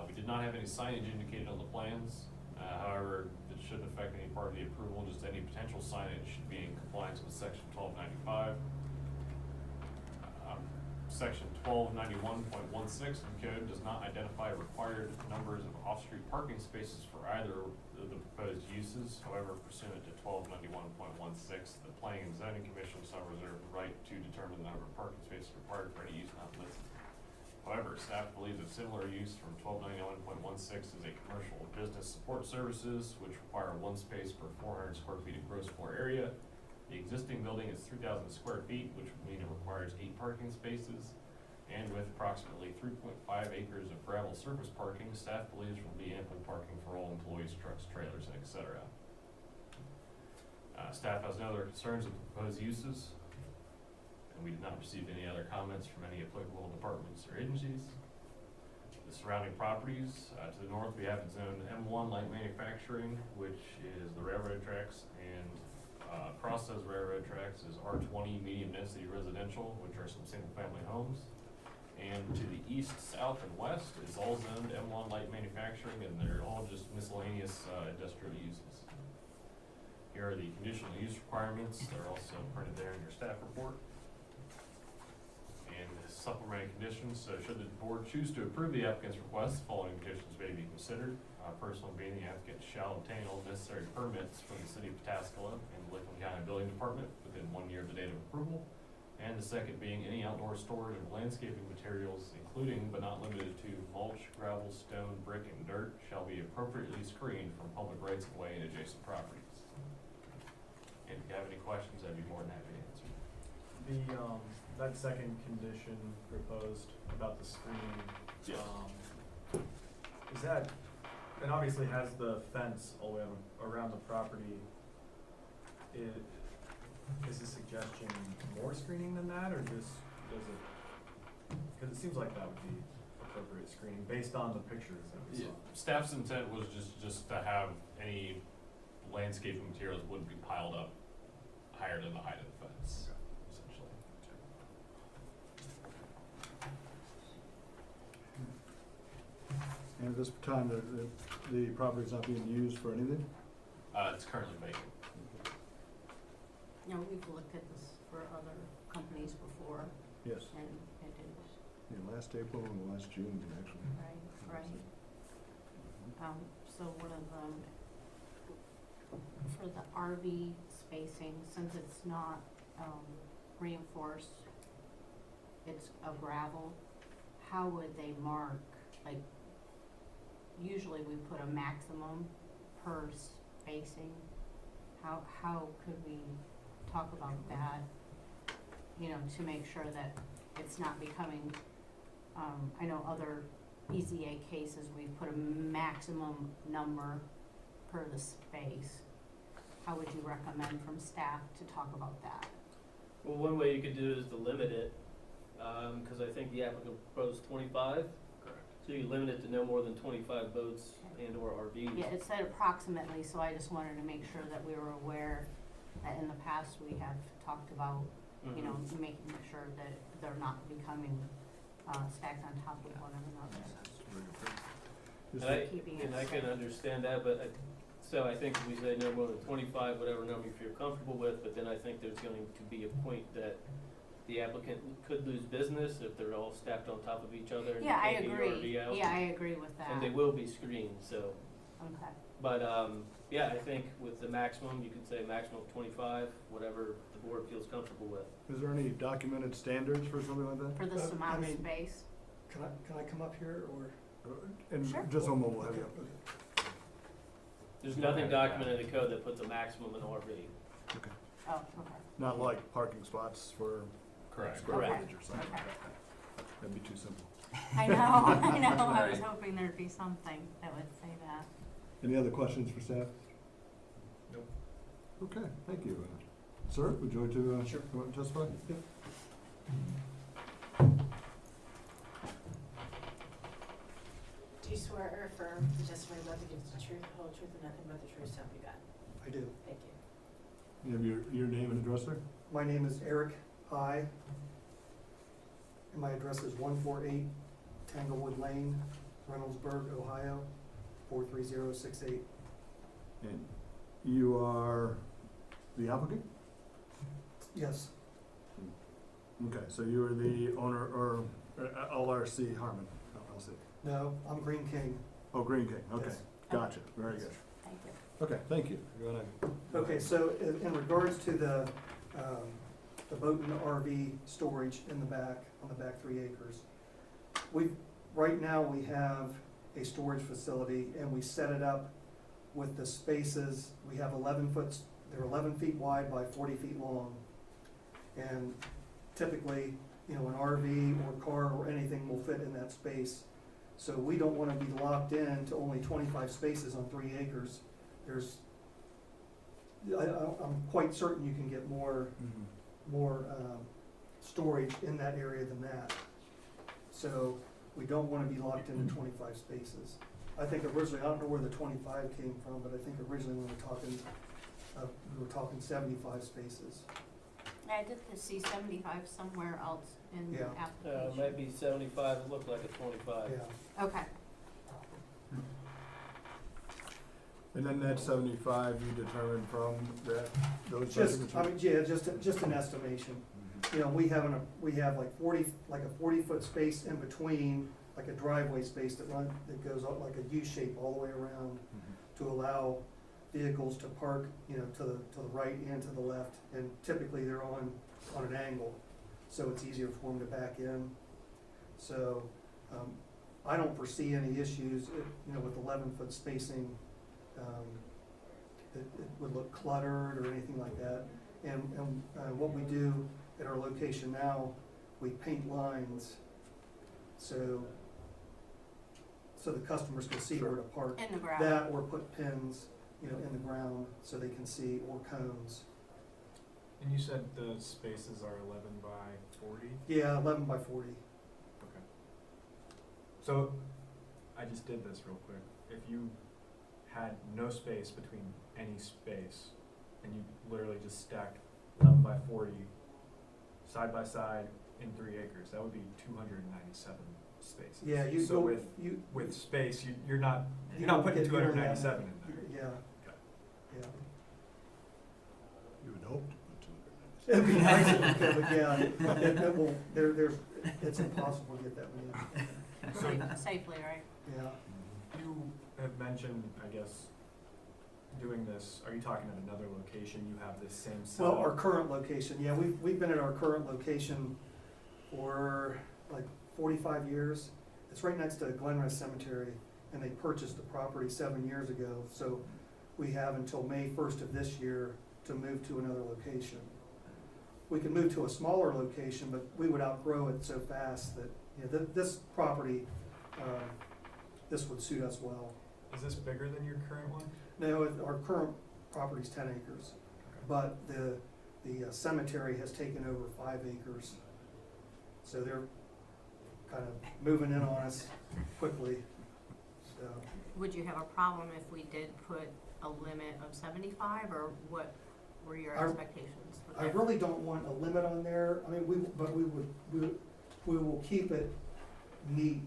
We did not have any signage indicated on the plans. However, it shouldn't affect any part of the approval. Just any potential signage should be in compliance with section 1295. Section 1291.16 of the code does not identify required numbers of off-street parking spaces for either of the proposed uses. However, pursuant to 1291.16, the Planning and Zoning Commission shall reserve the right to determine the number of parking spaces required for any use not listed However, staff believes a similar use from 1291.16 is a commercial or business support services, which require one space per 400 square feet of gross floor area. The existing building is 3,000 square feet, which would mean it requires 8 parking spaces. And with approximately 3.5 acres of gravel surface parking, staff believes there will be ample parking for all employees, trucks, trailers, and etc. Staff has no other concerns with the proposed uses, and we did not receive any other comments from any applicable departments or agencies. The surrounding properties, to the north, we have zone M1 light manufacturing, which is the railroad tracks, and across those railroad tracks is R20 medium density residential, which are some single family homes. And to the east, south, and west is all zoned M1 light manufacturing, and they're all just miscellaneous industrial uses. Here are the conditional use requirements. They're also printed there in your staff report. And supplementary conditions, so should the board choose to approve the applicant's request, the following conditions may be considered. First one being the applicant shall obtain all necessary permits from the city of Pataskala and the Lakeland County Building Department within 1 year of the date of approval. And the second being any outdoor storage of landscaping materials, including but not limited to mulch, gravel, stone, brick, and dirt, shall be appropriately screened from public rights of way and adjacent properties. And if you have any questions, I'd be more than happy to answer. That second condition proposed about the screening, Yes. Is that, and obviously has the fence all the way around the property, is the suggestion more screening than that, or just, does it, because it seems like that would be appropriate screening based on the pictures that we saw. Staff's intent was just to have any landscaping materials wouldn't be piled up higher than the height of the fence, essentially. And at this time, the property is not being used for anything? It's currently vacant. You know, we've looked at this for other companies before, Yes. and it is, Yeah, last April and last June, actually. right. So one of them, for the RV spacing, since it's not, reinforced, it's a gravel, how would they mark, like, usually we put a maximum per spacing. How could we talk about that, you know, to make sure that it's not becoming, I know other BZA cases, we put a maximum number per the space. How would you recommend from staff to talk about that? Well, one way you could do is to limit it, cause I think the applicant proposed 25. Correct. So you limit it to no more than 25 boats and or RVs. Yeah, it said approximately, so I just wanted to make sure that we were aware that in the past we have talked about, you know, making sure that they're not becoming, stacked on top of one another. And I can understand that, but so I think we say no more than 25, whatever number you feel comfortable with, but then I think there's going to be a point that the applicant could lose business if they're all stacked on top of each other and you Yeah, I can't get your agree. RV out. Yeah, I agree with that. And they will be screened, so, Okay. but, yeah, I think with the maximum, you could say maximum of 25, whatever the board feels comfortable with. Is there any documented standards for something like that? For this I amount of mean- space? Can I come up here, or? And Sure. just one more, we'll have you. There's nothing documented in the code that puts a maximum in RV. Okay. Oh, okay. Not like parking spots for Correct. square Correct. footage or something Okay. like that. That'd be too simple. I know, I was Right. hoping there'd be something that would say that. Any other questions for staff? Nope. Okay, thank you. Sir, would you like to, Sure. you want to testify? Do you swear or affirm the testimony about to give us the truth, the whole truth, and nothing but the truth, so help you God? I do. Thank you. You have your name and address, sir? My name is Eric High, and my address is 148 Tanglewood Lane, Reynoldsburg, Ohio, 43068. And you are the applicant? Yes, Okay, so you are the owner, or LRC Harmon, LLC? no, I'm Green King. Oh, Green King, okay, Yes. gotcha, very good. Thank you. Okay, thank you. You wanna? Okay, so in regards to the boat and the RV storage in the back, on the back 3 acres, right now, we have a storage facility, and we set it up with the spaces, we have 11 foot, they're 11 feet wide by 40 feet long. And typically, you know, an RV or car or anything will fit in that space. So we don't wanna be locked in to only 25 spaces on 3 acres. I'm quite certain you can get more storage in that area than that. So we don't wanna be locked into 25 spaces. I think originally, I don't know where the 25 came from, but I think originally we were talking 75 spaces. I did see 75 somewhere else in the Yeah. application. Maybe 75, it looked like a 25. Yeah, Okay, And then that 75, you determined from that, those just, measurements? I mean, yeah, just an estimation. You know, we have like 40-foot space in between, like a driveway space that goes up like a U shape all the way around to allow vehicles to park, you know, to the right and to the left, and typically they're on an angle, so it's easier for them to back in. So, I don't foresee any issues, you know, with 11-foot spacing. It would look cluttered or anything like that. And what we do at our location now, we paint lines, so the customers can see where to park. in the ground. That, or put pins, you know, in the ground so they can see, or cones. And you said the spaces are 11 by 40? Yeah, 11 by 40. Okay. So, I just did this real quick. If you had no space between any space, and you literally just stacked 11 by 40 side by side in 3 acres, that would be 297 spaces. Yeah, So with space, you're not putting 297 in there. Yeah, Okay. yeah. You would hope to put 297. It'd be nice if we could, but yeah, it will, it's impossible to get that many in. Safely, right? Yeah. You have mentioned, I guess, doing this, are you talking at another location, you have this same Well, setup? our current location, yeah, we've been at our current location for like 45 years. It's right next to Glenrest Cemetery, and they purchased the property 7 years ago, so we have until May 1st of this year to move to another location. We could move to a smaller location, but we would outgrow it so fast that, you know, this property, this would suit us well. Is this bigger than your current one? No, our current property's 10 acres, but the cemetery has taken over 5 acres. So they're kind of moving in on us quickly, so. Would you have a problem if we did put a limit of 75, or what were your expectations? I really don't want a limit on there, I mean, we will keep it neat.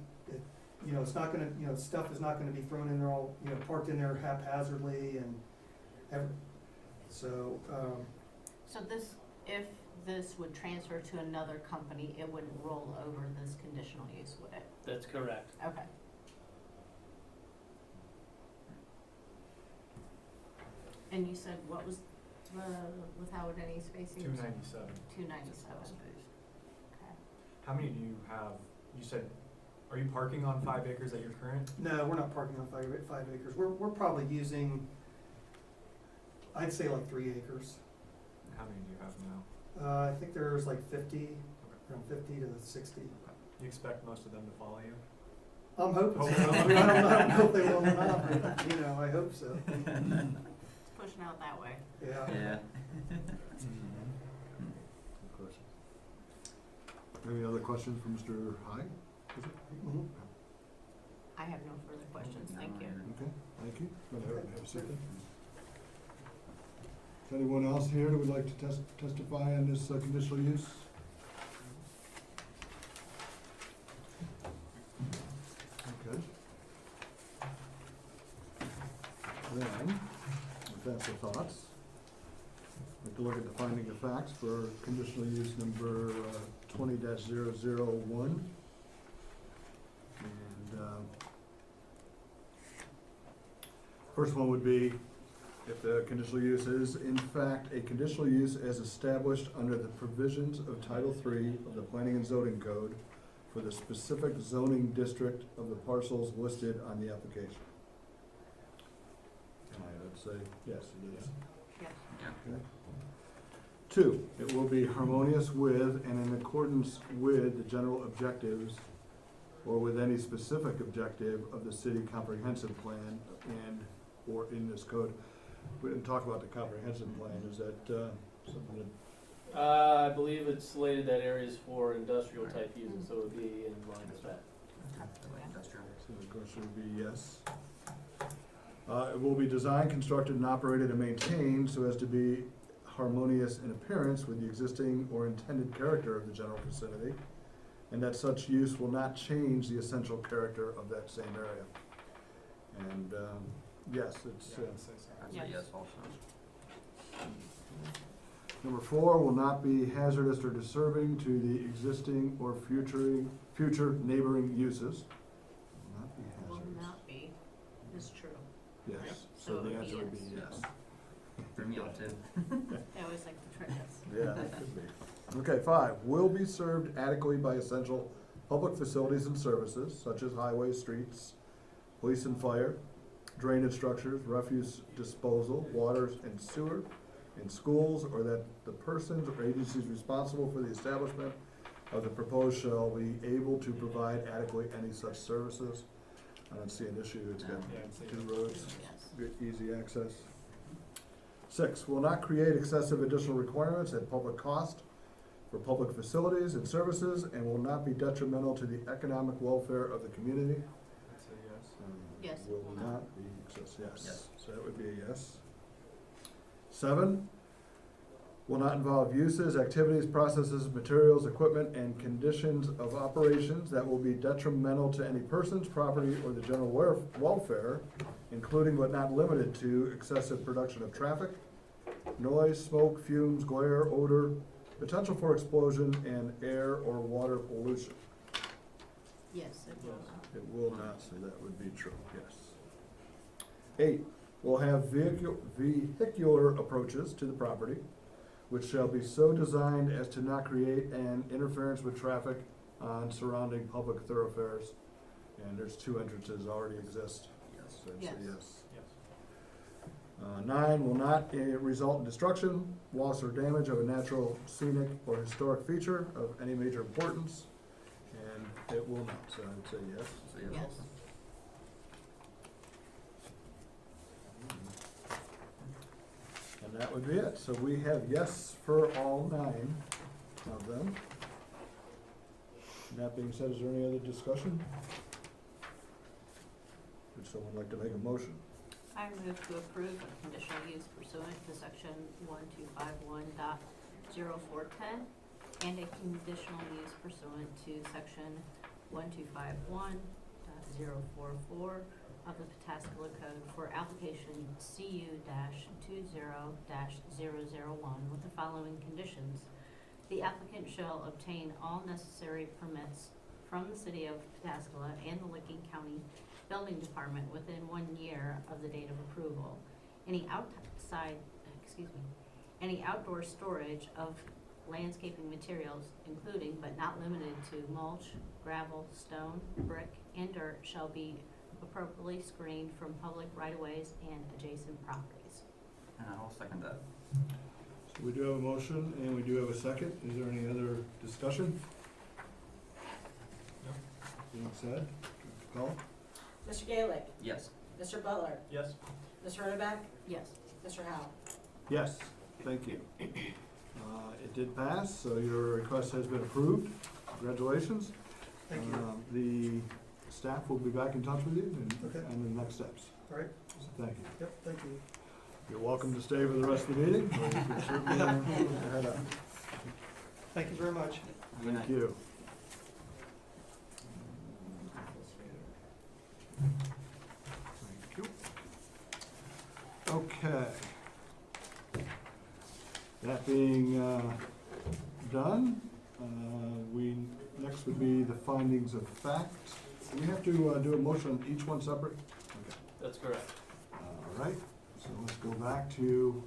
You know, it's not gonna, you know, stuff is not gonna be thrown in there all, you know, parked in there haphazardly so, So if this would transfer to another company, it wouldn't roll over this conditional use, would it? That's correct. Okay. And you said what was without any spacing? 297. 297. Okay. How many do you have? You said, are you parking on 5 acres at your current? no, we're not parking on 5 acres, we're probably using, I'd say like 3 acres. How many do you have now? I think there's like 50, around 50 to 60. Do you expect most of them to follow you? I'm hoping so. Hopefully. I mean, I don't know if they will or not, but, you know, I hope so. It's pushing out that way. Yeah. Yeah. Any other questions for Mr. Hyde? Mhm. I have no further questions, thank you. Okay, thank you. Have a seat. Is anyone else here that would like to testify on this conditional use? Okay. Then, if that's the thoughts, I'd like to look at the finding of facts for conditional use number 20-001. And first one would be if the conditional use is in fact a conditional use as established under the provisions of Title III of the Planning and Zoning Code for the specific zoning district of the parcels listed on the application. I would say, yes, it is. Yes. Okay. 2, it will be harmonious with and in accordance with the general objectives or with any specific objective of the city comprehensive plan and, or in this code. We didn't talk about the comprehensive plan, is that, something that, I believe it's slated that areas for industrial type uses, so it would be in line with that. Industrial. so the question would be yes. It will be designed, constructed, and operated and maintained so as to be harmonious in appearance with the existing or intended character of the general vicinity, and that such use will not change the essential character of that same area. And, yes, it's, Yeah, I'd say so. I'd say Yes. yes also. Number 4, will not be hazardous or disturbing to the existing or future neighboring uses. Will not be Will hazardous. not be, is true. Yes, So so it the would be answer would be yes. yes. Threw me off too. They always like to trick us. Yeah, that could be. Okay, 5, will be served adequately by essential public facilities and services such as highways, streets, police and fire, drainage structures, refuse disposal, water and sewer, in schools, or that the persons or agencies responsible for the establishment of the proposed shall be able to provide adequately any such services. I don't see an issue, it's got Yeah, I'd say 2 yes. roads, Yes. good, easy access. 6, will not create excessive additional requirements at public cost for public facilities and services, and will not be detrimental to the economic welfare of the community. I'd say yes. Yes, it Will will not. not be excessive, yes. Yes. So that would be a yes. 7, will not involve uses, activities, processes, materials, equipment, and conditions of operations that will be detrimental to any person's property or the general welfare, including but not limited to excessive production of traffic, noise, smoke, fumes, glare, odor, potential for explosion, and air or water pollution. Yes, it will not. It will not, so that would be true, yes. 8, will have vehicular approaches to the property, which shall be so designed as to not create an interference with traffic on surrounding public thoroughfares. And there's 2 entrances already exist, Yes. so I'd say Yes. yes. Yes. 9, will not result in destruction, loss, or damage of a natural, scenic, or historic feature of any major importance, and it will not, so I'd say yes. So yes Yes. also. And that would be it, so we have yes for all 9 of them. And that being said, is there any other discussion? Would someone like to make a motion? I move to approve a conditional use pursuant to section 1251.0410 and a conditional use pursuant to section 1251.044 of the Pataskala Code for application CU-20-001 with the following conditions. The applicant shall obtain all necessary permits from the city of Pataskala and the Licking County Building Department within 1 year of the date of approval. Any outdoor storage of landscaping materials, including but not limited to mulch, gravel, stone, brick, and dirt, shall be appropriately screened from public right-of-ways and adjacent properties. And I'll second that. So we do have a motion and we do have a second. Is there any other discussion? No. Being said, call? Mr. Gaelick, Yes. Mr. Butler, Yes. Ms. Rotobeck, Yes. Mr. Howell. Yes, thank you. It did pass, so your request has been approved. Congratulations. Thank you. The staff will be back in touch with you Okay. and the next steps. All right, So thank you. yep, thank you. You're welcome to stay for the rest of the meeting, or you can certainly head out. Thank you very much. Good night. Thank you. Thank you. Okay. That being done, next would be the findings of fact. Do we have to do a motion on each one separate? Okay. That's correct. All right, so let's go back to,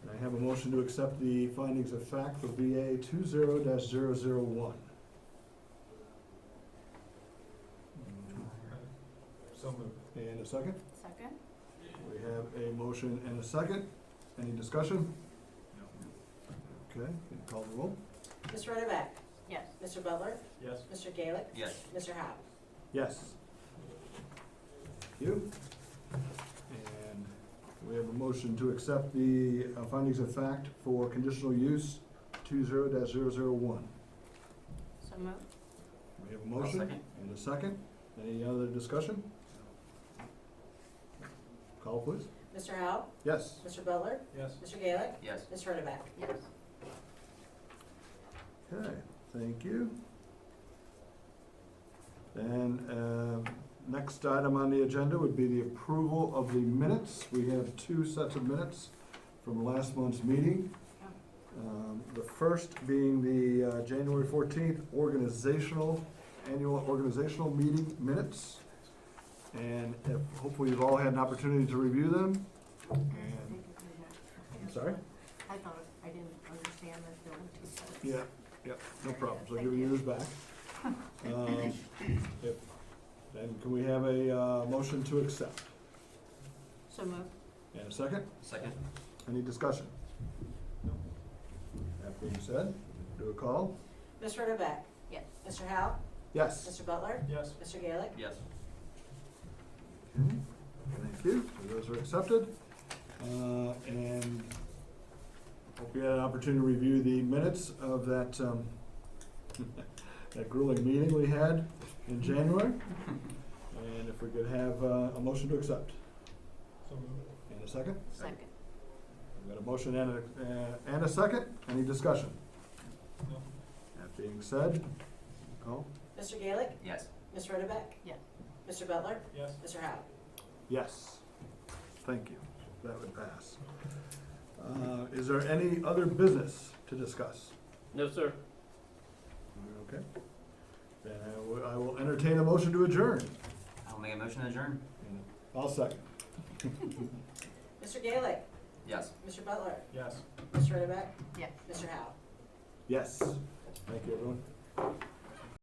and I have a motion to accept the findings of fact for BA 20-001. So moved. And a second? Second? We have a motion and a second. Any discussion? Okay, can you call the roll? Ms. Rotovac? Yes. Mr. Butler? Yes. Mr. Gaelick? Yes. Mr. Howe? Yes. Thank you. And we have a motion to accept the findings of fact for conditional use 20-001. So moved? We have a motion second. and a second. Any other discussion? Call please. Mr. Howe? Yes. Mr. Butler? Yes. Mr. Gaelick? Yes. Ms. Rotovac? Yes. Okay, thank you. And next item on the agenda would be the approval of the minutes. We have two sets of minutes from last month's meeting. The first being the January 14th annual organizational meeting minutes. And hopefully you've all had an opportunity to review them. And, I'm sorry? I thought, I didn't understand that there were two sets. Yeah, no problem. So I'll give you yours back. Then can we have a motion to accept? So moved? And a second? Second. Any discussion? That being said, do a call? Ms. Rotovac? Yes. Mr. Howe? Yes. Mr. Butler? Yes. Mr. Gaelick? Yes. Okay, thank you. So those are accepted. And hope you had an opportunity to review the minutes of that, that grueling meeting we had in January. And if we could have a motion to accept. So moved. And a second? Second? We've got a motion and a second. Any discussion? No. That being said, call? Mr. Gaelick? Yes. Ms. Rotovac? Yes. Mr. Butler? Yes. Mr. Howe? Yes. Thank you. That would pass. Is there any other business to discuss? No, sir. Okay. Then I will entertain a motion to adjourn. I'll make a motion to adjourn. I'll second. Mr. Gaelick? Yes. Mr. Butler? Yes. Ms. Rotovac? Yes. Mr. Howe? Yes. Thank you, everyone.